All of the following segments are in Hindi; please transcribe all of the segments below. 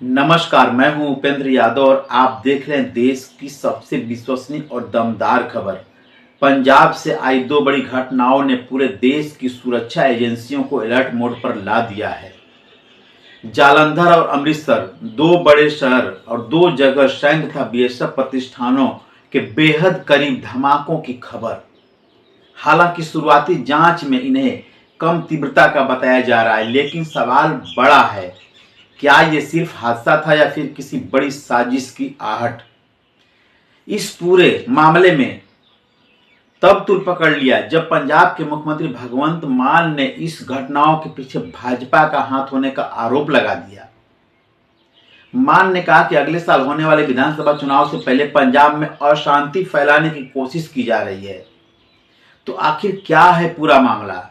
नमस्कार, मैं हूं उपेंद्र यादव और आप देख रहे हैं देश की सबसे विश्वसनीय और दमदार खबर। पंजाब से आई दो बड़ी घटनाओं ने पूरे देश की सुरक्षा एजेंसियों को अलर्ट मोड पर ला दिया है। जालंधर और अमृतसर, दो बड़े शहर और दो जगह सैन्य तथा बीएसएफ प्रतिष्ठानों के बेहद करीब धमाकों की खबर। हालांकि शुरुआती जांच में इन्हें कम तीव्रता का बताया जा रहा है, लेकिन सवाल बड़ा है, क्या ये सिर्फ हादसा था या फिर किसी बड़ी साजिश की आहट। इस पूरे मामले में तब तुल पकड़ लिया जब पंजाब के मुख्यमंत्री भगवंत मान ने इस घटनाओं के पीछे भाजपा का हाथ होने का आरोप लगा दिया। मान ने कहा कि अगले साल होने वाले विधानसभा चुनाव से पहले पंजाब में अशांति फैलाने की कोशिश की जा रही है। तो आखिर क्या है पूरा मामला?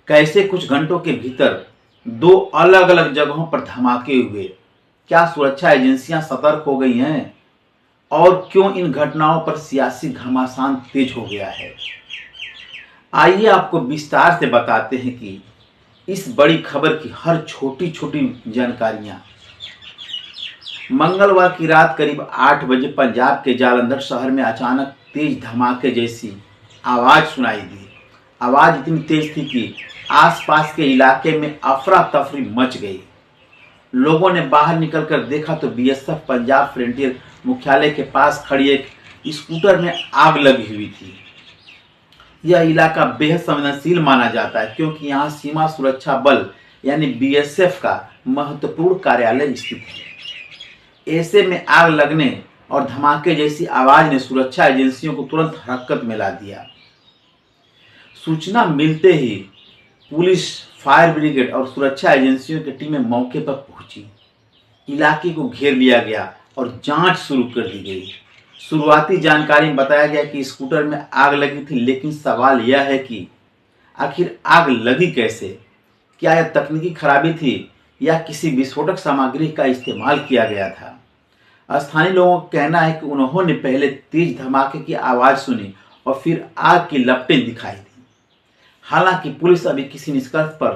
कैसे कुछ घंटों के भीतर दो अलग अलग जगहों पर धमाके हुए? क्या सुरक्षा एजेंसियां सतर्क हो गई हैं? और क्यों इन घटनाओं पर सियासी घमासान तेज हो गया है? आइए आपको विस्तार से बताते हैं कि इस बड़ी खबर की हर छोटी छोटी जानकारियां। मंगलवार की रात करीब 8 बजे पंजाब के जालंधर शहर में अचानक तेज धमाके जैसी आवाज सुनाई दी। आवाज इतनी तेज थी कि आसपास के इलाके में अफरा तफरी मच गई। लोगों ने बाहर निकलकर देखा तो बीएसएफ पंजाब फ्रंटियर मुख्यालय के पास खड़ी एक स्कूटर में आग लगी हुई थी। यह इलाका बेहद संवेदनशील माना जाता है क्योंकि यहाँ सीमा सुरक्षा बल यानी बीएसएफ का महत्वपूर्ण कार्यालय स्थित है। ऐसे में आग लगने और धमाके जैसी आवाज ने सुरक्षा एजेंसियों को तुरंत हरकत में ला दिया। सूचना मिलते ही पुलिस, फायर ब्रिगेड और सुरक्षा एजेंसियों की टीमें मौके पर पहुंची। इलाके को घेर लिया गया और जांच शुरू कर दी गई। शुरुआती जानकारी में बताया गया कि स्कूटर में आग लगी थी, लेकिन सवाल यह है कि आखिर आग लगी कैसे? क्या यह तकनीकी खराबी थी या किसी विस्फोटक सामग्री का इस्तेमाल किया गया था? स्थानीय लोगों का कहना है कि उन्होंने पहले तेज धमाके की आवाज सुनी और फिर आग की लपटें दिखाई दी। हालांकि पुलिस अभी किसी निष्कर्ष पर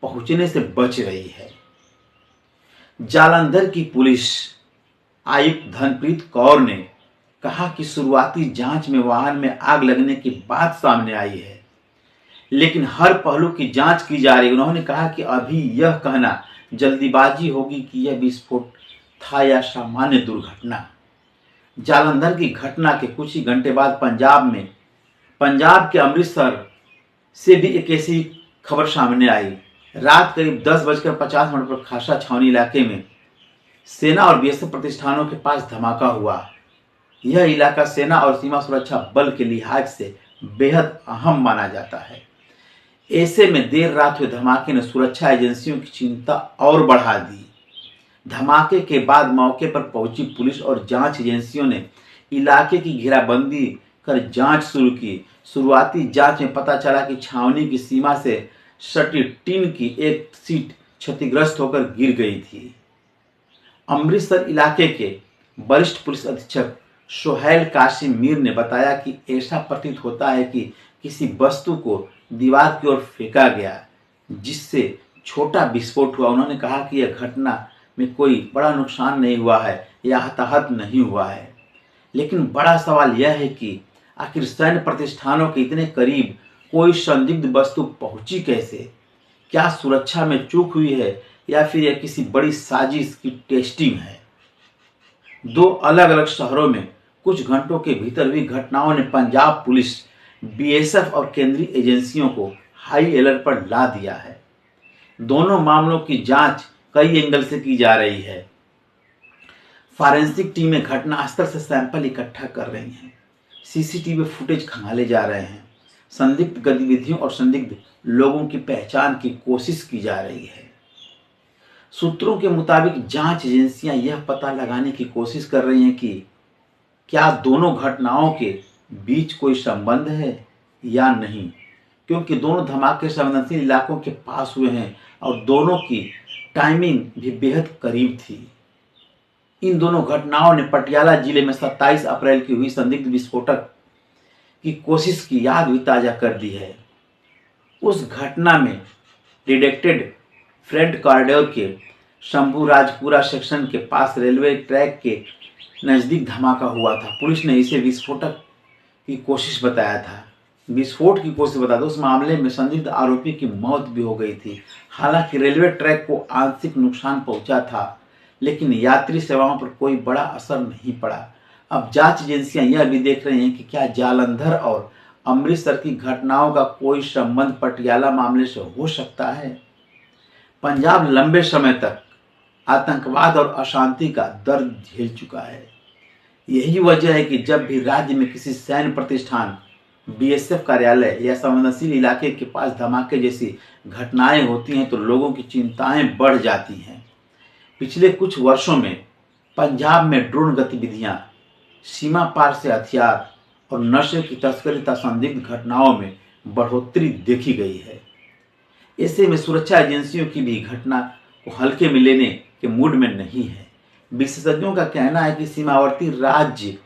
पहुंचने से बच रही है। जालंधर की पुलिस आयुक्त धनप्रीत कौर ने कहा कि शुरुआती जांच में वाहन में आग लगने की बात सामने आई है, लेकिन हर पहलू की जांच की जा रही है। उन्होंने कहा कि अभी यह कहना जल्दीबाजी होगी कि यह विस्फोट था या सामान्य दुर्घटना। जालंधर की घटना के कुछ ही घंटे बाद पंजाब के अमृतसर से भी एक ऐसी खबर सामने आई। रात करीब 10:50 पर खासा छावनी इलाके में सेना और बीएसएफ प्रतिष्ठानों के पास धमाका हुआ। यह इलाका सेना और सीमा सुरक्षा बल के लिहाज से बेहद अहम माना जाता है। ऐसे में देर रात हुए धमाके ने सुरक्षा एजेंसियों की चिंता और बढ़ा दी। धमाके के बाद मौके पर पहुंची पुलिस और जांच एजेंसियों ने इलाके की घेराबंदी कर जांच शुरू की। शुरुआती जांच में पता चला कि छावनी की सीमा से सटी टीन की एक सीट क्षतिग्रस्त होकर गिर गई थी। अमृतसर इलाके के वरिष्ठ पुलिस अधीक्षक सोहेल कासिम मीर ने बताया कि ऐसा प्रतीत होता है कि किसी वस्तु को दीवार की ओर फेंका गया, जिससे छोटा विस्फोट हुआ। उन्होंने कहा कि यह घटना में कोई बड़ा नुकसान नहीं हुआ है या हताहत नहीं हुआ है, लेकिन बड़ा सवाल यह है कि आखिर सैन्य प्रतिष्ठानों के इतने करीब कोई संदिग्ध वस्तु पहुंची कैसे? क्या सुरक्षा में चूक हुई है या फिर यह किसी बड़ी साजिश की टेस्टिंग है? दो अलग अलग शहरों में कुछ घंटों के भीतर हुई घटनाओं ने पंजाब पुलिस, बीएसएफ और केंद्रीय एजेंसियों को हाई अलर्ट पर ला दिया है। दोनों मामलों की जांच कई एंगल से की जा रही है। फॉरेंसिक टीमें घटनास्थल से सैंपल इकट्ठा कर रही हैं। सीसीटीवी फुटेज खंगाले जा रहे हैं। संदिग्ध गतिविधियों और संदिग्ध लोगों की पहचान की कोशिश की जा रही है। सूत्रों के मुताबिक जांच एजेंसियां यह पता लगाने की कोशिश कर रही हैं कि क्या दोनों घटनाओं के बीच कोई संबंध है या नहीं, क्योंकि दोनों धमाके संवेदनशील इलाकों के पास हुए हैं और दोनों की टाइमिंग भी बेहद करीब थी। इन दोनों घटनाओं ने पटियाला जिले में 27 अप्रैल की हुई संदिग्ध विस्फोटक की कोशिश की याद भी ताजा कर दी है। उस घटना में डिटेक्टेड फ्रंट कॉरिडोर के शंभू राजपुरा सेक्शन के पास रेलवे ट्रैक के नज़दीक धमाका हुआ था। पुलिस ने इसे विस्फोट की कोशिश बताया था। उस मामले में संदिग्ध आरोपी की मौत भी हो गई थी। हालांकि रेलवे ट्रैक को आंशिक नुकसान पहुंचा था, लेकिन यात्री सेवाओं पर कोई बड़ा असर नहीं पड़ा। अब जांच एजेंसियां यह भी देख रही हैं कि क्या जालंधर और अमृतसर की घटनाओं का कोई संबंध पटियाला मामले से हो सकता है। पंजाब लंबे समय तक आतंकवाद और अशांति का दर्द झेल चुका है। यही वजह है कि जब भी राज्य में किसी सैन्य प्रतिष्ठान, बीएसएफ कार्यालय या संवेदनशील इलाके के पास धमाके जैसी घटनाएं होती हैं तो लोगों की चिंताएं बढ़ जाती हैं। पिछले कुछ वर्षों में पंजाब में ड्रोन गतिविधियां, सीमा पार से हथियार और नशे की तस्करी तथा संदिग्ध घटनाओं में बढ़ोतरी देखी गई है। ऐसे में सुरक्षा एजेंसियों की भी घटना को हल्के में लेने के मूड में नहीं है। विशेषज्ञों का कहना है कि सीमावर्ती राज्य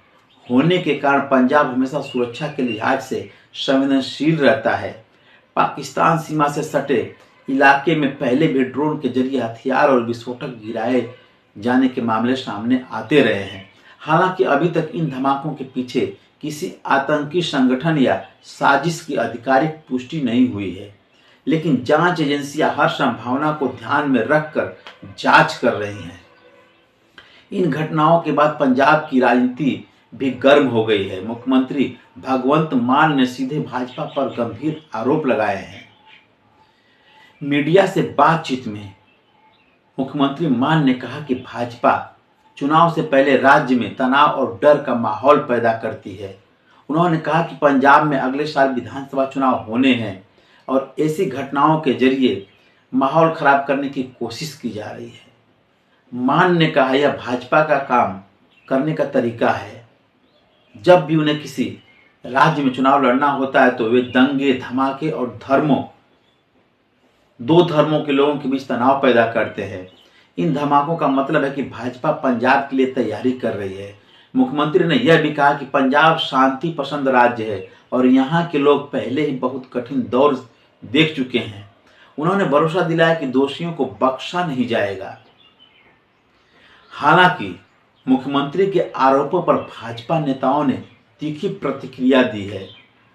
होने के कारण पंजाब हमेशा सुरक्षा के लिहाज से संवेदनशील रहता है। पाकिस्तान सीमा से सटे इलाके में पहले भी ड्रोन के जरिए हथियार और विस्फोटक गिराए जाने के मामले सामने आते रहे हैं। हालांकि अभी तक इन धमाकों के पीछे किसी आतंकी संगठन या साजिश की आधिकारिक पुष्टि नहीं हुई है, लेकिन जांच एजेंसियां हर संभावना को ध्यान में रखकर जांच कर रही हैं। इन घटनाओं के बाद पंजाब की राजनीति भी गर्म हो गई है। मुख्यमंत्री भगवंत मान ने सीधे भाजपा पर गंभीर आरोप लगाए हैं। मीडिया से बातचीत में मुख्यमंत्री मान ने कहा कि भाजपा चुनाव से पहले राज्य में तनाव और डर का माहौल पैदा करती है। उन्होंने कहा कि पंजाब में अगले साल विधानसभा चुनाव होने हैं और ऐसी घटनाओं के जरिए माहौल खराब करने की कोशिश की जा रही है। मान ने कहा यह भाजपा का काम करने का तरीका है। जब भी उन्हें किसी राज्य में चुनाव लड़ना होता है तो वे दंगे, धमाके और दो धर्मों के लोगों के बीच तनाव पैदा करते हैं। इन धमाकों का मतलब है कि भाजपा पंजाब के लिए तैयारी कर रही है। मुख्यमंत्री ने यह भी कहा कि पंजाब शांति पसंद राज्य है और यहाँ के लोग पहले ही बहुत कठिन दौर देख चुके हैं। उन्होंने भरोसा दिलाया कि दोषियों को बख्शा नहीं जाएगा। हालांकि मुख्यमंत्री के आरोपों पर भाजपा नेताओं ने तीखी प्रतिक्रिया दी है।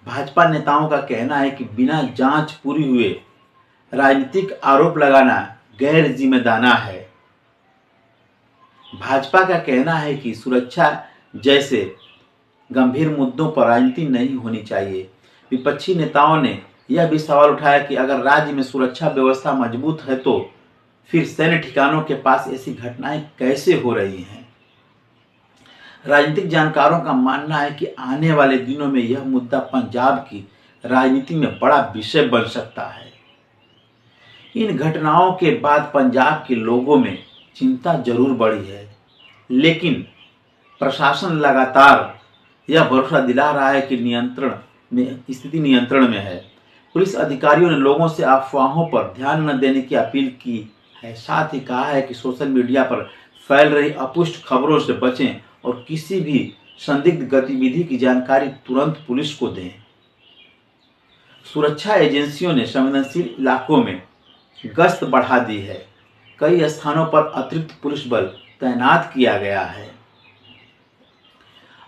भाजपा नेताओं का कहना है कि बिना जांच पूरी हुए राजनीतिक आरोप लगाना गैर जिम्मेदाराना है। भाजपा का कहना है कि सुरक्षा जैसे गंभीर मुद्दों पर राजनीति नहीं होनी चाहिए। विपक्षी नेताओं ने यह भी सवाल उठाया कि अगर राज्य में सुरक्षा व्यवस्था मजबूत है तो फिर सैन्य ठिकानों के पास ऐसी घटनाएं कैसे हो रही हैं। राजनीतिक जानकारों का मानना है कि आने वाले दिनों में यह मुद्दा पंजाब की राजनीति में बड़ा विषय बन सकता है। इन घटनाओं के बाद पंजाब के लोगों में चिंता जरूर बढ़ी है, लेकिन प्रशासन लगातार यह भरोसा दिला रहा है कि स्थिति नियंत्रण में है। पुलिस अधिकारियों ने लोगों से अफवाहों पर ध्यान न देने की अपील की है। साथ ही कहा है कि सोशल मीडिया पर फैल रही अपुष्ट खबरों से बचें और किसी भी संदिग्ध गतिविधि की जानकारी तुरंत पुलिस को दें। सुरक्षा एजेंसियों ने संवेदनशील इलाकों में गश्त बढ़ा दी है। कई स्थानों पर अतिरिक्त पुलिस बल तैनात किया गया है।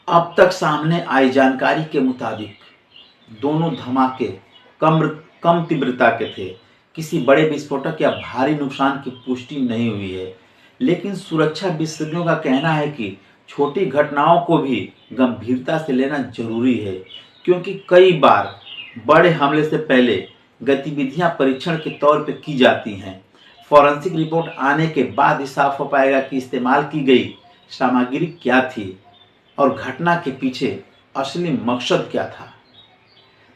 अब तक सामने आई जानकारी के मुताबिक दोनों धमाके कम तीव्रता के थे। किसी बड़े विस्फोटक या भारी नुकसान की पुष्टि नहीं हुई है, लेकिन सुरक्षा विशेषज्ञों का कहना है कि छोटी घटनाओं को भी गंभीरता से लेना जरूरी है, क्योंकि कई बार बड़े हमले से पहले गतिविधियां परीक्षण के तौर पर की जाती हैं। फॉरेंसिक रिपोर्ट आने के बाद ही साफ हो पाएगा कि इस्तेमाल की गई सामग्री क्या थी और घटना के पीछे असली मकसद क्या था।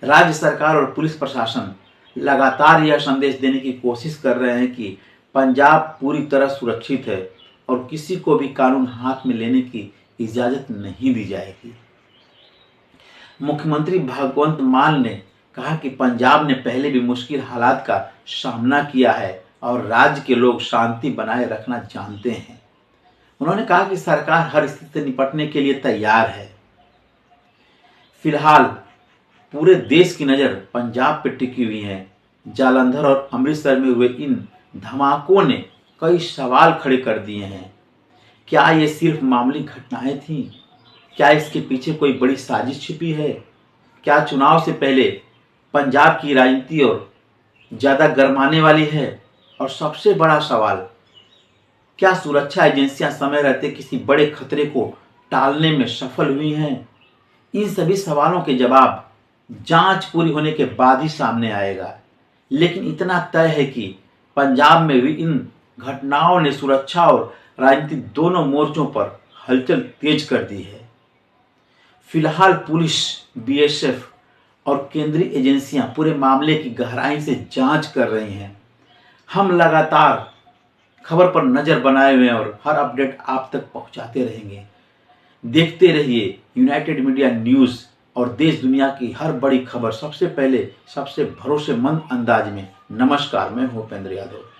राज्य सरकार और पुलिस प्रशासन लगातार यह संदेश देने की कोशिश कर रहे हैं कि पंजाब पूरी तरह सुरक्षित है और किसी को भी कानून हाथ में लेने की इजाजत नहीं दी जाएगी। मुख्यमंत्री भगवंत मान ने कहा कि पंजाब ने पहले भी मुश्किल हालात का सामना किया है और राज्य के लोग शांति बनाए रखना जानते हैं। उन्होंने कहा कि सरकार हर स्थिति से निपटने के लिए तैयार है। फिलहाल पूरे देश की नज़र पंजाब पर टिकी हुई है। जालंधर और अमृतसर में हुए इन धमाकों ने कई सवाल खड़े कर दिए हैं। क्या ये सिर्फ मामूली घटनाएं थीं? क्या इसके पीछे कोई बड़ी साजिश छिपी है? क्या चुनाव से पहले पंजाब की राजनीति और ज़्यादा गरमाने वाली है? और सबसे बड़ा सवाल, क्या सुरक्षा एजेंसियां समय रहते किसी बड़े खतरे को टालने में सफल हुई हैं? इन सभी सवालों के जवाब जांच पूरी होने के बाद ही सामने आएगा। लेकिन इतना तय है कि पंजाब में भी इन घटनाओं ने सुरक्षा और राजनीति दोनों मोर्चों पर हलचल तेज कर दी है। फिलहाल पुलिस, बीएसएफ और केंद्रीय एजेंसियां पूरे मामले की गहराई से जांच कर रही हैं। हम लगातार खबर पर नजर बनाए हुए हैं और हर अपडेट आप तक पहुंचाते रहेंगे। देखते रहिए यूनाइटेड मीडिया न्यूज़ और देश दुनिया की हर बड़ी खबर सबसे पहले, सबसे भरोसेमंद अंदाज में। नमस्कार, मैं भूपेंद्र यादव।